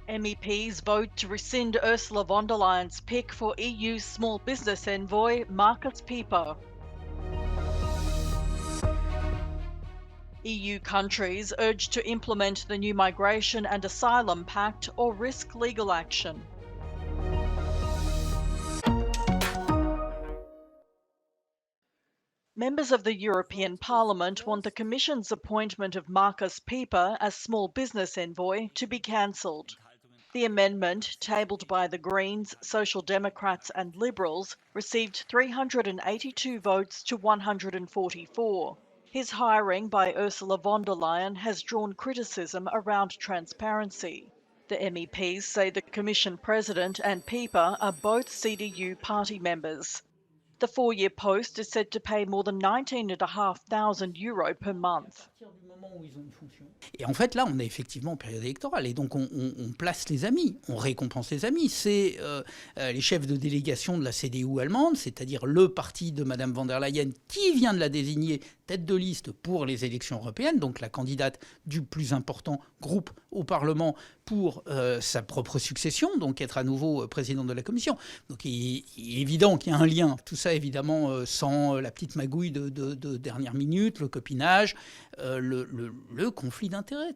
MEPs vote to rescind Ursula von der Leyen's pick for EU small business envoy Markus Pieper. EU countries urged to implement the new Migration and Asylum Pact or risk legal action. Members of the European Parliament want the Commission's appointment of Markus Pieper as small business envoy to be cancelled. The amendment, tabled by the Greens, Social Democrats and Liberals, received 382 votes to 144. His hiring by Ursula von der Leyen has drawn criticism around transparency. The MEPs say the Commission President and Pieper are both CDU party members. The four-year post is said to pay more than €19,500 per month. Et en fait, là, on est effectivement en période électorale et donc on place les amis, on récompense les amis. C'est les chefs de délégation de la CDU allemande, c'est-à-dire le parti de Mme von der Leyen qui vient de la désigner tête de liste pour les élections européennes, donc la candidate du plus important groupe au Parlement pour sa propre succession, donc être à nouveau président de la Commission. Donc il est évident qu'il y a un lien. Tout ça, évidemment, sans la petite magouille de dernière minute, le copinage, le conflit d'intérêts.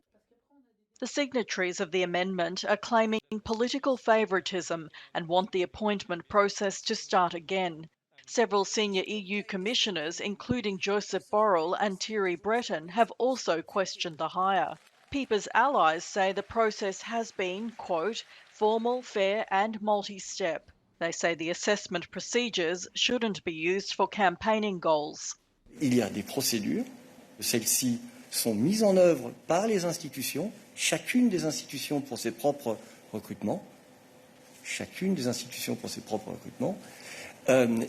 The signatories of the amendment are claiming political favouritism and want the appointment process to start again. Several senior EU commissioners, including Joseph Borrell and Thierry Breton, have also questioned the hire. Pieper's allies say the process has been, quote, formal, fair and multi-step. They say the assessment procedures shouldn't be used for campaigning goals. Il y a des procédures, celles-ci sont mises en œuvre par les institutions, chacune des institutions pour ses propres recrutements,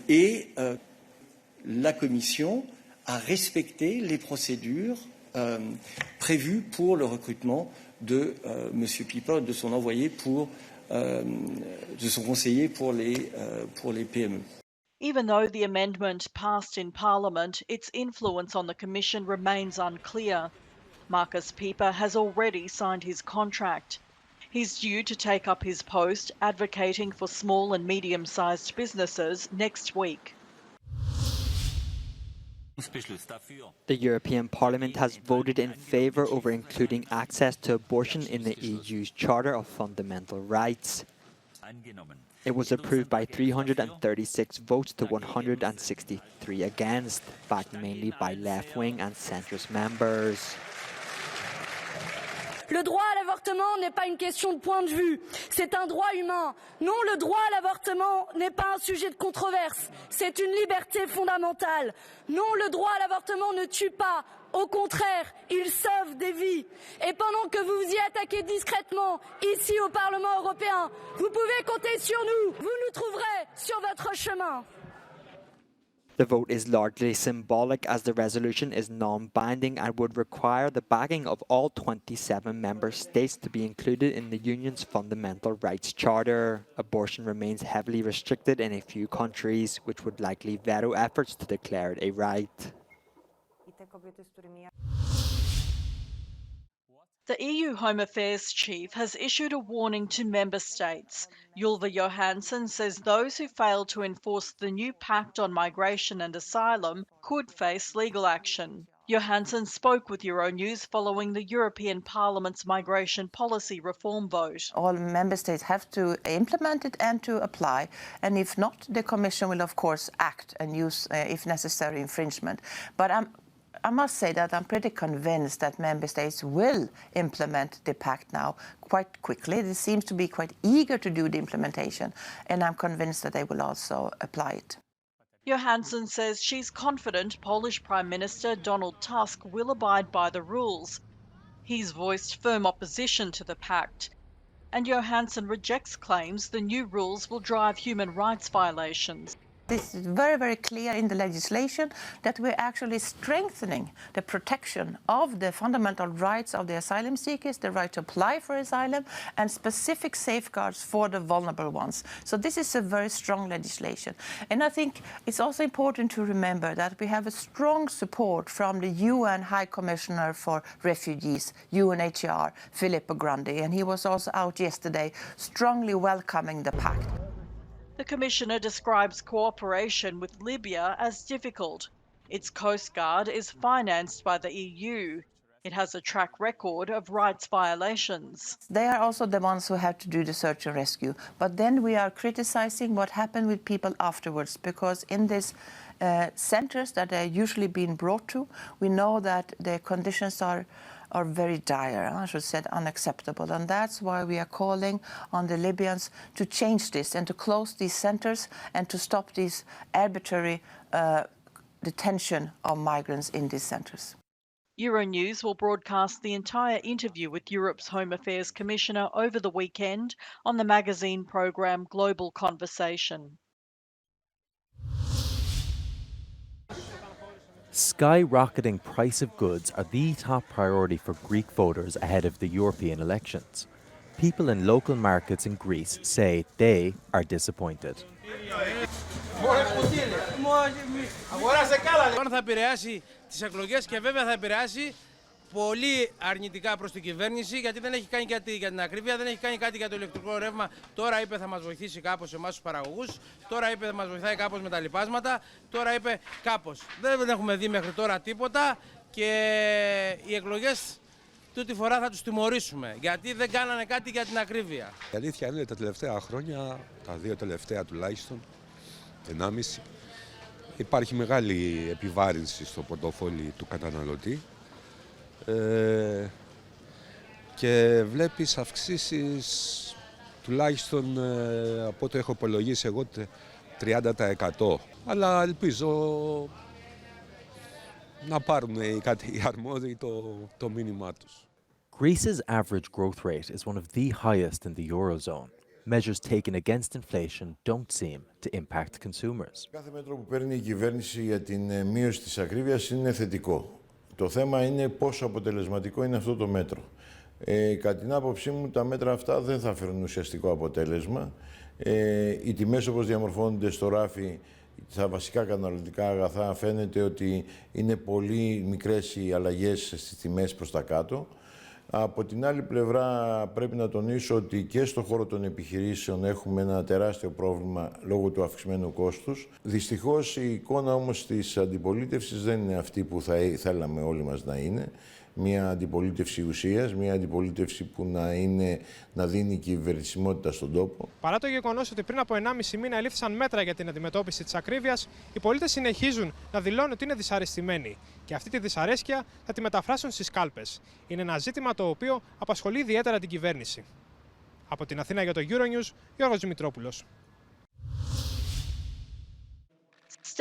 et la Commission a respecté les procédures prévues pour le recrutement de M. Pieper, de son envoyé de son conseiller pour les PME. Even though the amendment passed in Parliament, its influence on the Commission remains unclear. Markus Pieper has already signed his contract. He's due to take up his post advocating for small and medium-sized businesses next week. The European Parliament has voted in favour over including access to abortion in the EU's Charter of Fundamental Rights. It was approved by 336 votes to 163 against, backed mainly by left-wing and centrist members. Le droit à l'avortement n'est pas une question de point de vue, c'est un droit humain. Non, le droit à l'avortement n'est pas un sujet de controverse, c'est une liberté fondamentale. Non, le droit à l'avortement ne tue pas, au contraire, il sauve des vies. Et pendant que vous vous y attaquez discrètement, ici au Parlement européen, vous pouvez compter sur nous, vous nous trouverez sur votre chemin. The vote is largely symbolic as the resolution is non-binding and would require the backing of all 27 member states to be included in the Union's Fundamental Rights Charter. Abortion remains heavily restricted in a few countries, which would likely veto efforts to declare it a right. The EU Home Affairs Chief has issued a warning to member states. Ylva Johansson says those who fail to enforce the new pact on migration and asylum could face legal action. Johansson spoke with Euronews following the European Parliament's migration policy reform vote. All member states have to implement it and to apply, and if not, the Commission will of course act and use, if necessary, infringement. But I must say that I'm pretty convinced that member states will implement the pact now quite quickly. They seem to be quite eager to do the implementation, and I'm convinced that they will also apply it. Johansson says she's confident Polish Prime Minister Donald Tusk will abide by the rules. He's voiced firm opposition to the pact, and Johansson rejects claims the new rules will drive human rights violations. This is very, very clear in the legislation that we're actually strengthening the protection of the fundamental rights of the asylum seekers, the right to apply for asylum, and specific safeguards for the vulnerable ones. So this is a very strong legislation. And I think it's also important to remember that we have a strong support from the UN High Commissioner for Refugees, UNHCR, Filippo Grandi, and he was also out yesterday strongly welcoming the pact. The Commissioner describes cooperation with Libya as difficult. Its Coast Guard is financed by the EU. It has a track record of rights violations. They are also the ones who have to do the search and rescue. But then we are criticizing what happened with people afterwards, because in these centers that are usually being brought to, we know that the conditions are very dire, I should say unacceptable. And that's why we are calling on the Libyans to change this and to close these centers and to stop this arbitrary detention of migrants in these centers. Euronews will broadcast the entire interview with Europe's Home Affairs Commissioner over the weekend on the magazine programme Global Conversation. Skyrocketing price of goods are the top priority for Greek voters ahead of the European elections. People in local markets in Greece say they are disappointed. Θα επηρεάσει τις εκλογές και βέβαια θα επηρεάσει πολύ αρνητικά προς την κυβέρνηση, γιατί δεν έχει κάνει κάτι για την ακρίβεια, δεν έχει κάνει κάτι για το ηλεκτρικό ρεύμα. Τώρα είπε θα μας βοηθήσει κάπως εμάς τους παραγωγούς, τώρα είπε θα μας βοηθάει κάπως με τα λοιπάσματα, τώρα είπε κάπως. Δεν έχουμε δει μέχρι τώρα τίποτα και οι εκλογές τούτη φορά θα τους τιμωρήσουμε, γιατί δεν κάνανε κάτι για την ακρίβεια. Η αλήθεια είναι τα τελευταία χρόνια, τα δύο τελευταία τουλάχιστον, 1,5, υπάρχει μεγάλη επιβάρυνση στο πορτοφόλι του καταναλωτή και βλέπεις αυξήσεις τουλάχιστον από ό,τι έχω υπολογίσει εγώ 30%. Αλλά ελπίζω να πάρουν οι αρμόδιοι το μήνυμά τους. Greece's average growth rate is one of the highest in the Eurozone. Measures taken against inflation don't seem to impact consumers. Κάθε μέτρο που παίρνει η κυβέρνηση για την μείωση της ακρίβειας είναι θετικό. Το θέμα είναι πόσο αποτελεσματικό είναι αυτό το μέτρο. Κατά την άποψή μου, τα μέτρα αυτά δεν θα φέρουν ουσιαστικό αποτέλεσμα. Οι τιμές όπως διαμορφώνονται στο ράφι, τα βασικά καταναλωτικά αγαθά, φαίνεται ότι είναι πολύ μικρές οι αλλαγές στις τιμές προς τα κάτω. Από την άλλη πλευρά πρέπει να τονίσω ότι και στον χώρο των επιχειρήσεων έχουμε ένα τεράστιο πρόβλημα λόγω του αυξημένου κόστους. Δυστυχώς η εικόνα όμως της αντιπολίτευσης δεν είναι αυτή που θα θέλαμε όλοι μας να είναι. Μια αντιπολίτευση ουσίας, μια αντιπολίτευση που να δίνει κυβερνησιμότητα στον τόπο. Παρά το γεγονός ότι πριν από 1,5 μήνα ελήφθησαν μέτρα για την αντιμετώπιση της ακρίβειας, οι πολίτες συνεχίζουν να δηλώνουν ότι είναι δυσαρεστημένοι και αυτή τη δυσαρέσκεια θα τη μεταφράσουν στις κάλπες. Είναι ένα ζήτημα το οποίο απασχολεί ιδιαίτερα την κυβέρνηση. Από την Αθήνα για το Euronews, Γιώργος Δημητρόπουλος.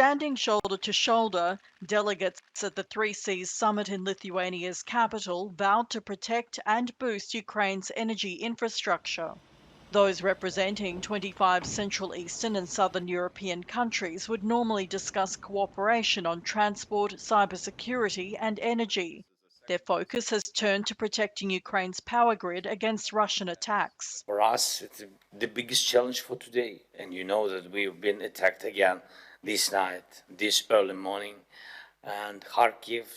Standing shoulder to shoulder, delegates at the Three Seas summit in Lithuania's capital vowed to protect and boost Ukraine's energy infrastructure. Those representing 25 Central Eastern and Southern European countries would normally discuss cooperation on transport, cybersecurity and energy. Their focus has turned to protecting Ukraine's power grid against Russian attacks. For us, it's the biggest challenge for today. And you know that we've been attacked again this night, this early morning. And Kharkiv,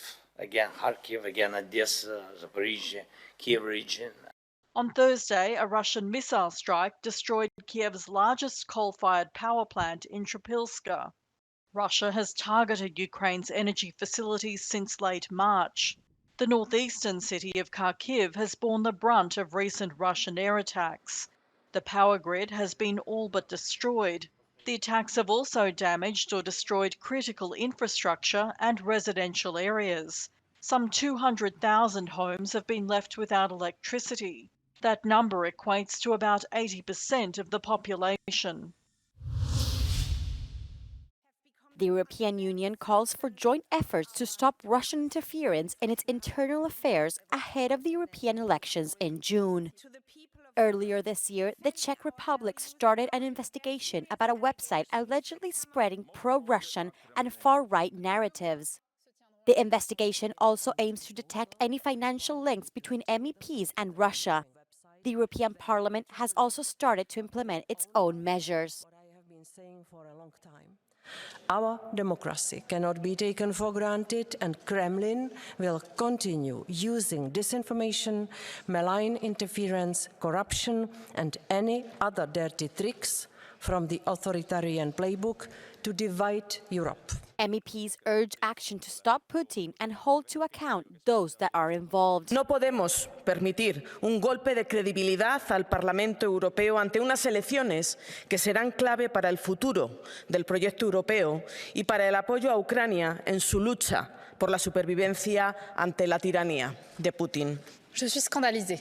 again Odessa, Zaporizhia, Kiev region. On Thursday, a Russian missile strike destroyed Kiev's largest coal-fired power plant in Trypilska. Russia has targeted Ukraine's energy facilities since late March. The northeastern city of Kharkiv has borne the brunt of recent Russian air attacks. The power grid has been all but destroyed. The attacks have also damaged or destroyed critical infrastructure and residential areas. Some 200,000 homes have been left without electricity. That number equates to about 80% of the population. The European Union calls for joint efforts to stop Russian interference in its internal affairs ahead of the European elections in June. Earlier this year, the Czech Republic started an investigation about a website allegedly spreading pro-Russian and far-right narratives. The investigation also aims to detect any financial links between MEPs and Russia. The European Parliament has also started to implement its own measures. Our democracy cannot be taken for granted, and Kremlin will continue using disinformation, malign interference, corruption, and any other dirty tricks from the authoritarian playbook to divide Europe. MEPs urge action to stop Putin and hold to account those that are involved. No podemos permitir un golpe de credibilidad al Parlamento Europeo ante unas elecciones que serán clave para el futuro del proyecto europeo y para el apoyo a Ucrania en su lucha por la supervivencia ante la tiranía de Putin. Je suis scandalisée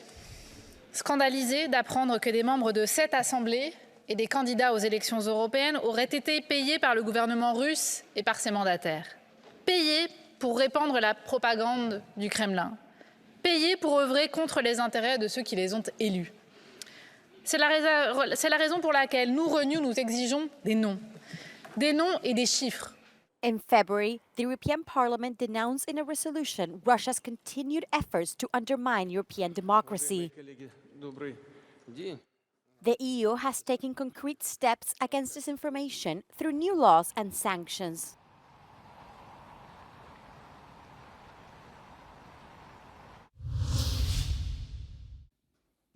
d'apprendre que des membres de cette Assemblée et des candidats aux élections européennes auraient été payés par le gouvernement russe et par ses mandataires. Payés pour répandre la propagande du Kremlin. Payés pour œuvrer contre les intérêts de ceux qui les ont élus. C'est la raison pour laquelle nous, Renew, nous exigeons des noms et des chiffres. In February, the European Parliament denounced in a resolution Russia's continued efforts to undermine European democracy. The EU has taken concrete steps against disinformation through new laws and sanctions.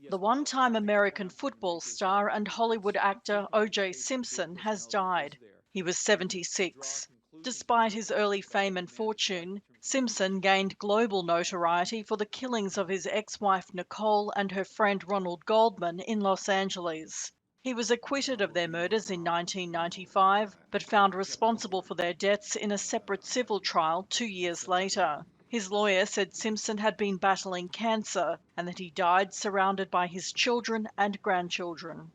The one-time American football star and Hollywood actor O.J. Simpson has died. He was 76. Despite his early fame and fortune, Simpson gained global notoriety for the killings of his ex-wife Nicole and her friend Ronald Goldman in Los Angeles. He was acquitted of their murders in 1995, but found responsible for their deaths in a separate civil trial 2 years later. His lawyer said Simpson had been battling cancer and that he died surrounded by his children and grandchildren.